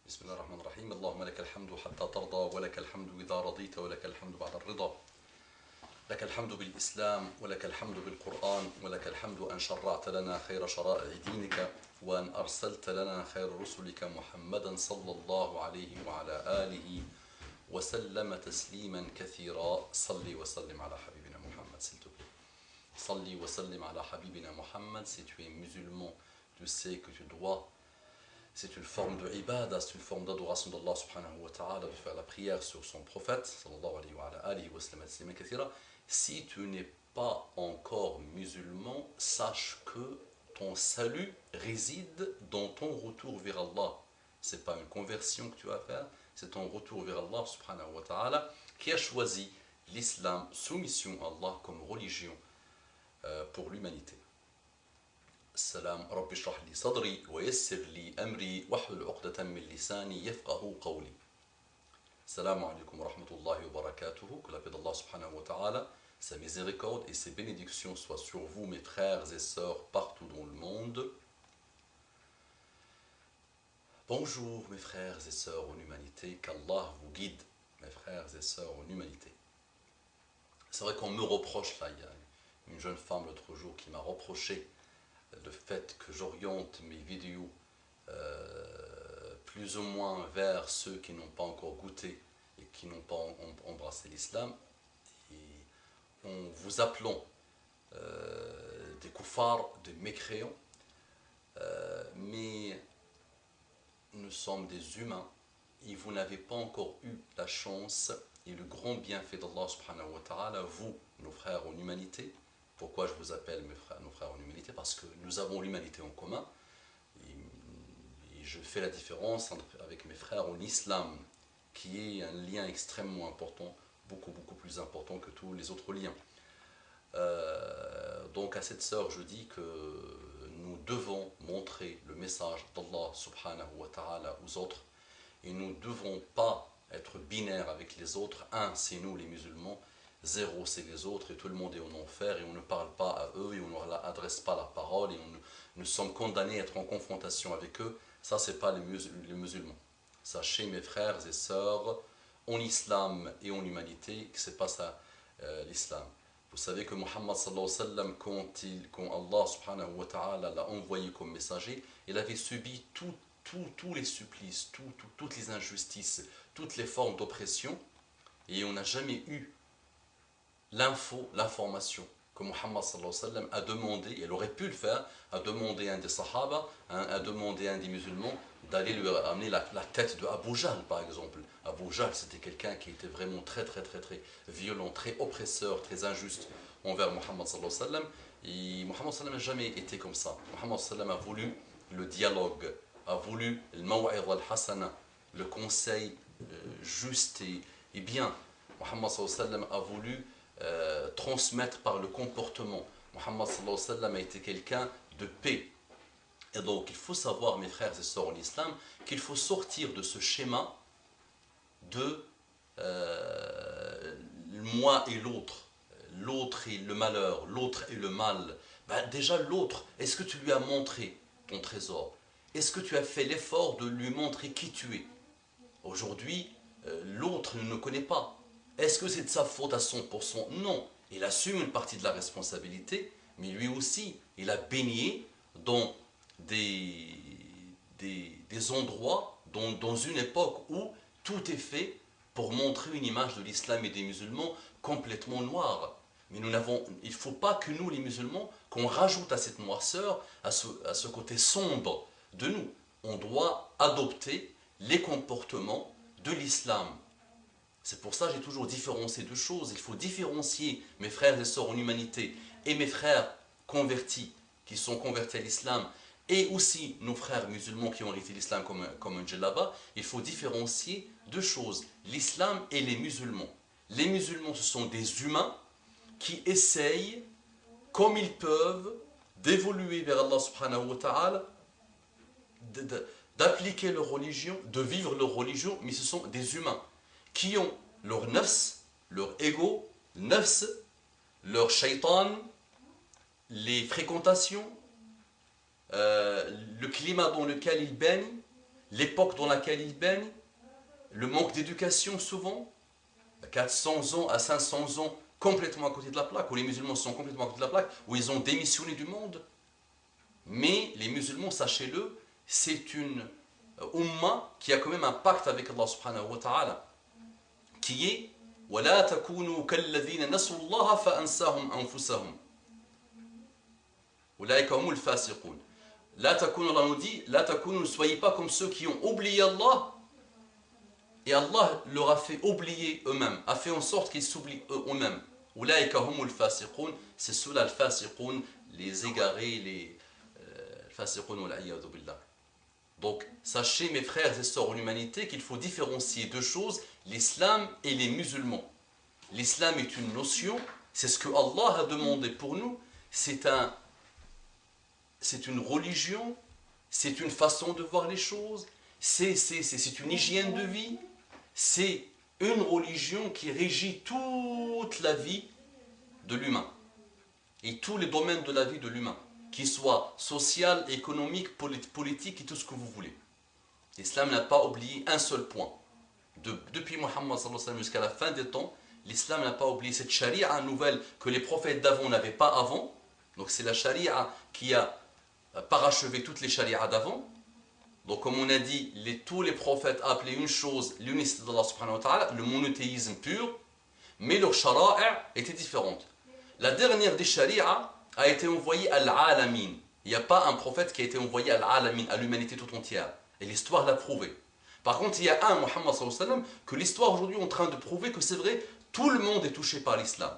بسم الله الرحمن الرحيم. اللهم لك الحمد حتى ترضى ولك الحمد إذا رضيت ولك الحمد بعد الرضا. لك الحمد بالإسلام ولك الحمد بالقرآن ولك الحمد أن شرعت لنا خير شرائع دينك وأن أرسلت لنا خير رسلك محمدا صلى الله عليه وعلى آله وسلم تسليما كثيرا. صلي وسلم على حبيبنا محمد s'il te plaît. Salli wa sallim ala habibina Muhammad. Si tu es musulman, tu sais que tu dois. C'est une forme de ibada, c'est une forme d'adoration d'Allah subhanahu wa ta'ala, de faire la prière sur son prophète, sallallahu alayhi wa sallam. Si tu n'es pas encore musulman, sache que ton salut réside dans ton retour vers Allah. Ce n'est pas une conversion que tu vas faire, c'est ton retour vers Allah subhanahu wa ta'ala qui a choisi l'islam, soumission à Allah comme religion pour l'humanité. السلام رب اشرح لي صدري ويسر لي أمري واحلل عقدة من لساني يفقه قولي. السلام عليكم ورحمة الله وبركاته. Que la paix d'Allah subhanahu wa ta'ala, sa miséricorde et ses bénédictions soient sur vous, mes frères et sœurs, partout dans le monde. Bonjour mes frères et sœurs en humanité, qu'Allah vous guide, mes frères et sœurs en humanité. C'est vrai qu'on me reproche, là, il y a une jeune femme l'autre jour qui m'a reproché le fait que j'oriente mes vidéos plus ou moins vers ceux qui n'ont pas encore goûté et qui n'ont pas embrassé l'islam, et en vous appelant des koufars, des mécréants, mais nous sommes des humains et vous n'avez pas encore eu la chance et le grand bienfait d'Allah subhanahu wa ta'ala, vous, nos frères en humanité. Pourquoi je vous appelle nos frères en humanité? Parce que nous avons l'humanité en commun. Et je fais la différence avec mes frères en islam, qui est un lien extrêmement important, beaucoup plus important que tous les autres liens. Donc à cette sœur, je dis que nous devons montrer le message d'Allah subhanahu wa ta'ala aux autres. Et nous ne devons pas être binaires avec les autres. Un, c'est nous les musulmans. Zéro, c'est les autres, et tout le monde est en enfer, et on ne parle pas à eux, et on ne leur adresse pas la parole, et nous sommes condamnés à être en confrontation avec eux. Ça, ce n'est pas les musulmans. Sachez, mes frères et sœurs, en islam et en humanité, que ce n'est pas ça l'islam. Vous savez que Muhammad sallallahu alayhi wa sallam, quand Allah subhanahu wa ta'ala l'a envoyé comme messager, il avait subi tous les supplices, toutes les injustices, toutes les formes d'oppression, et on n'a jamais eu l'information que Muhammad sallallahu alayhi wa sallam a demandé, et elle aurait pu le faire, a demandé à un des sahaba, a demandé à un des musulmans d'aller lui amener la tête de Abu Jahl, par exemple. Abu Jahl, c'était quelqu'un qui était vraiment très violent, très oppresseur, très injuste envers Muhammad sallallahu alayhi wa sallam. Et Muhammad sallallahu alayhi wa sallam n'a jamais été comme ça. Muhammad sallallahu alayhi wa sallam a voulu le dialogue, a voulu le maw'idha al-hasana, le conseil juste et bien. Muhammad sallallahu alayhi wa sallam a voulu transmettre par le comportement. Muhammad sallallahu alayhi wa sallam a été quelqu'un de paix. Et donc il faut savoir, mes frères et sœurs en islam, qu'il faut sortir de ce schéma de moi et l'autre, l'autre et le malheur, l'autre et le mal. Déjà l'autre, est-ce que tu lui as montré ton trésor? Est-ce que tu as fait l'effort de lui montrer qui tu es? Aujourd'hui, l'autre ne connaît pas. Est-ce que c'est de sa faute à 100%? Non. Il assume une partie de la responsabilité, mais lui aussi, il a baigné dans des endroits, dans une époque où tout est fait pour montrer une image de l'islam et des musulmans complètement noire. Mais il ne faut pas que nous, les musulmans, qu'on rajoute à cette noirceur, à ce côté sombre de nous. On doit adopter les comportements de l'islam. C'est pour ça que j'ai toujours différencié deux choses. Il faut différencier mes frères et sœurs en humanité et mes frères convertis, qui sont convertis à l'islam, et aussi nos frères musulmans qui ont hérité l'islam comme un djellaba. Il faut différencier deux choses, l'islam et les musulmans. Les musulmans, ce sont des humains qui essayent, comme ils peuvent, d'évoluer vers Allah subhanahu wa ta'ala, d'appliquer leur religion, de vivre leur religion, mais ce sont des humains qui ont leur nafs, leur ego, nafs, leur shaitan, les fréquentations, le climat dans lequel ils baignent, l'époque dans laquelle ils baignent, le manque d'éducation souvent, 400 ans à 500 ans complètement à côté de la plaque, où les musulmans sont complètement à côté de la plaque, où ils ont démissionné du monde. Mais les musulmans, sachez-le, c'est une umma qui a quand même un pacte avec Allah subhanahu wa ta'ala, qui est وَلَا تَكُونُوا كَالَّذِينَ نَسُوا اللَّهَ فَأَنْسَاهُمْ أَنفُسَهُمْ أُولَٰئِكَ هُمُ الْفَاسِقُونَ. La takunu, Allah nous dit, la takunu, ne soyez pas comme ceux qui ont oublié Allah, et Allah leur a fait oublier eux-mêmes, a fait en sorte qu'ils s'oublient eux-mêmes. Ulaika humul fasiqun, c'est ceux-là le fasiqun, les égarés, les fasiqun wal iyadu billah. Donc, sachez mes frères et sœurs en humanité qu'il faut différencier deux choses, l'islam et les musulmans. L'islam est une notion, c'est ce que Allah a demandé pour nous, c'est une religion, c'est une façon de voir les choses, c'est une hygiène de vie, c'est une religion qui régit toute la vie de l'humain et tous les domaines de la vie de l'humain, qu'ils soient social, économique, politique et tout ce que vous voulez. L'islam n'a pas oublié un seul point. Depuis Muhammad sallallahu alayhi wa sallam jusqu'à la fin des temps, l'islam n'a pas oublié cette charia nouvelle que les prophètes d'avant n'avaient pas avant. Donc c'est la charia qui a parachevé toutes les charias d'avant. Donc comme on a dit, tous les prophètes appelaient une chose l'unicité d'Allah subhanahu wa ta'ala, le monothéisme pur, mais leur shara'a était différente. La dernière des shari'a a été envoyée à l'alamin. Il n'y a pas un prophète qui a été envoyé à l'alamin, à l'humanité tout entière. Et l'histoire l'a prouvé. Par contre, il y a un Muhammad sallallahu alayhi wa sallam que l'histoire aujourd'hui est en train de prouver que c'est vrai, tout le monde est touché par l'islam.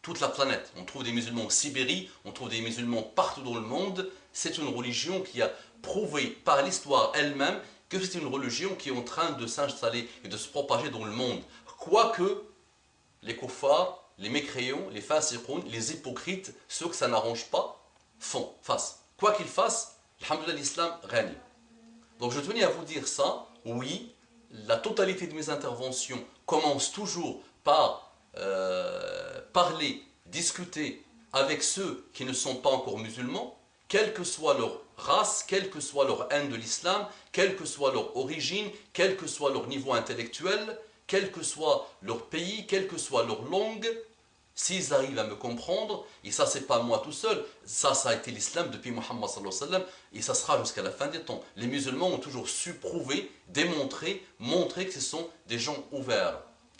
Toute la planète. On trouve des musulmans en Sibérie, on trouve des musulmans partout dans le monde. C'est une religion qui a prouvé par l'histoire elle-même que c'est une religion qui est en train de s'installer et de se propager dans le monde. Quoique les kuffars, les mécréants, les fasiqoun, les hypocrites, ceux que ça n'arrange pas, fassent. Quoi qu'ils fassent, alhamdoulilah, l'islam règne. Donc je tenais à vous dire ça. Oui, la totalité de mes interventions commence toujours par parler, discuter avec ceux qui ne sont pas encore musulmans, quelle que soit leur race, quelle que soit leur haine de l'islam, quelle que soit leur origine, quel que soit leur niveau intellectuel, quel que soit leur pays, quelle que soit leur langue, s'ils arrivent à me comprendre, et ça c'est pas moi tout seul, ça a été l'islam depuis Muhammad sallallahu alayhi wa sallam, et ça sera jusqu'à la fin des temps. Les musulmans ont toujours su prouver, démontrer, montrer que ce sont des gens ouverts.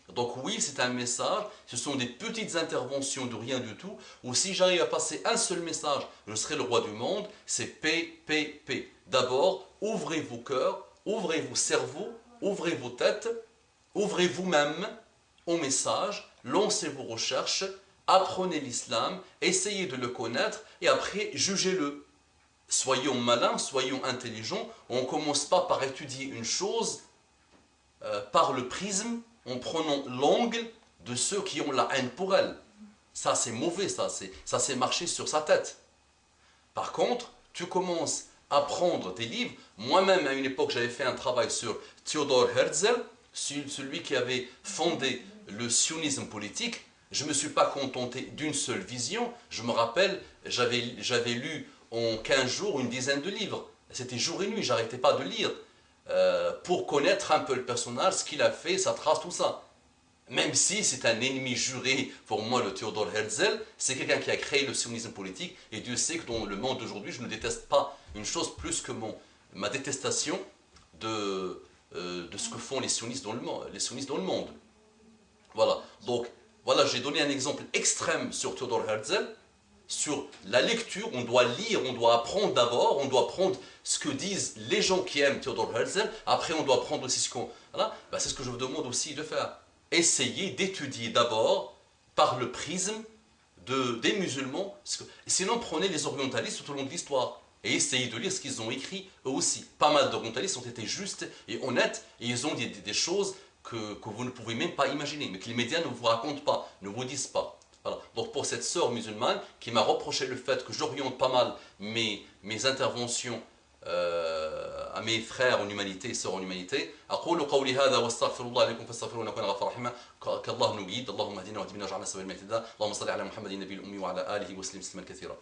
Donc oui, c'est un message, ce sont des petites interventions de rien du tout, ou si j'arrive à passer un seul message, je serai le roi du monde, c'est paix, paix, paix. D'abord, ouvrez vos cœurs, ouvrez vos cerveaux, ouvrez vos têtes, ouvrez vous-même au message, lancez vos recherches, apprenez l'islam, essayez de le connaître, et après, jugez-le. Soyons malins, soyons intelligents, on ne commence pas par étudier une chose par le prisme, en prenant l'angle de ceux qui ont la haine pour elle. Ça c'est mauvais, ça c'est marcher sur sa tête. Par contre, tu commences à prendre des livres. Moi-même, à une époque, j'avais fait un travail sur Theodor Herzl, celui qui avait fondé le sionisme politique. Je ne me suis pas contenté d'une seule vision. Je me rappelle, j'avais lu en 15 jours une dizaine de livres. C'était jour et nuit, j'arrêtais pas de lire. Pour connaître un peu le personnage, ce qu'il a fait, sa trace, tout ça. Même si c'est un ennemi juré pour moi, le Theodor Herzl, c'est quelqu'un qui a créé le sionisme politique, et Dieu sait que dans le monde d'aujourd'hui, je ne déteste pas une chose plus que ma détestation de ce que font les sionistes dans le monde. Voilà, donc voilà, j'ai donné un exemple extrême sur Theodor Herzl. Sur la lecture, on doit lire, on doit apprendre d'abord, on doit prendre ce que disent les gens qui aiment Theodor Herzl, après on doit prendre aussi ce qu'on... Voilà, c'est ce que je vous demande aussi de faire. Essayez d'étudier d'abord par le prisme des musulmans, sinon prenez les orientalistes tout au long de l'histoire et essayez de lire ce qu'ils ont écrit eux aussi. Pas mal d'orientalistes ont été justes et honnêtes et ils ont dit des choses que vous ne pouvez même pas imaginer, mais que les médias ne vous racontent pas, ne vous disent pas. Voilà. Donc pour cette sœur musulmane qui m'a reproché le fait que j'oriente pas mal mes interventions à mes frères en humanité et sœurs en humanité, أقول قولي هذا واستغفر الله لكم فاستغفروه إنه كان غفورا رحيما. كالله نجيد اللهم اهدنا واهد بنا واجعلنا سبيلا من الاهتداء اللهم صل على محمد النبي الأمي وعلى آله وسلم تسليما كثيرا.